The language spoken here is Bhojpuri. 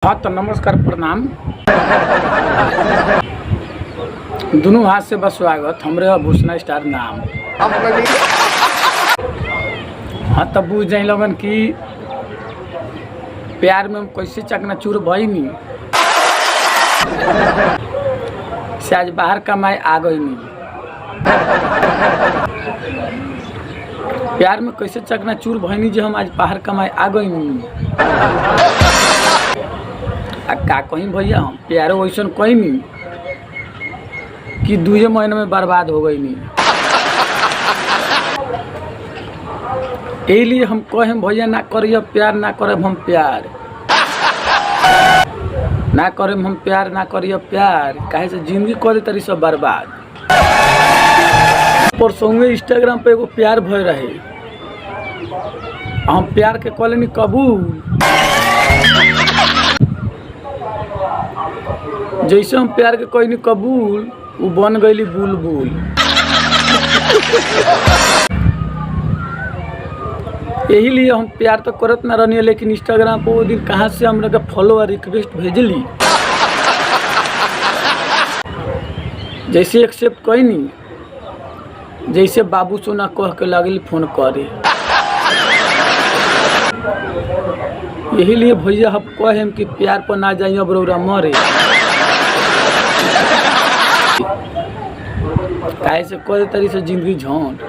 हाँ तो नमस्कार प्रणाम। दोनों हाथ से बस स्वागत हमरे भूषणा स्टार नाम। हाँ तब बुझ जाए लोगन कि प्यार में हम कैसे चकनाचूर भईनी से आज बाहर कमाए आ गईनी। प्यार में कैसे चकनाचूर भईनी जो हम आज बाहर कमाए आ गईनी। का कहीं भैया हम प्यार वैसन कहीं नहीं कि 2 महीने में बर्बाद हो गई नहीं। यही लिए हम कहें भैया ना करिए प्यार, ना करे हम प्यार, ना करे हम प्यार, ना करिए प्यार, काहे से जिंदगी कर तरी सब बर्बाद। परसों इंस्टाग्राम पे एगो प्यार भय रहे, हम प्यार के कॉलेनी कबूल। जैसे हम प्यार के कोई नहीं कबूल, वो बन गई बुलबुल। यही लिए हम प्यार तो करत ना रहनी, लेकिन इंस्टाग्राम पर वो दिन कहाँ से हम लोग फॉलो और रिक्वेस्ट भेजली, जैसे एक्सेप्ट कोई नहीं, जैसे बाबू सोना कह के लगली फोन करे। यही लिए भैया हम कहें कि प्यार पर ना जाइए अब रौरा मरे, काहे से कोई तरी से जिंदगी झोंड।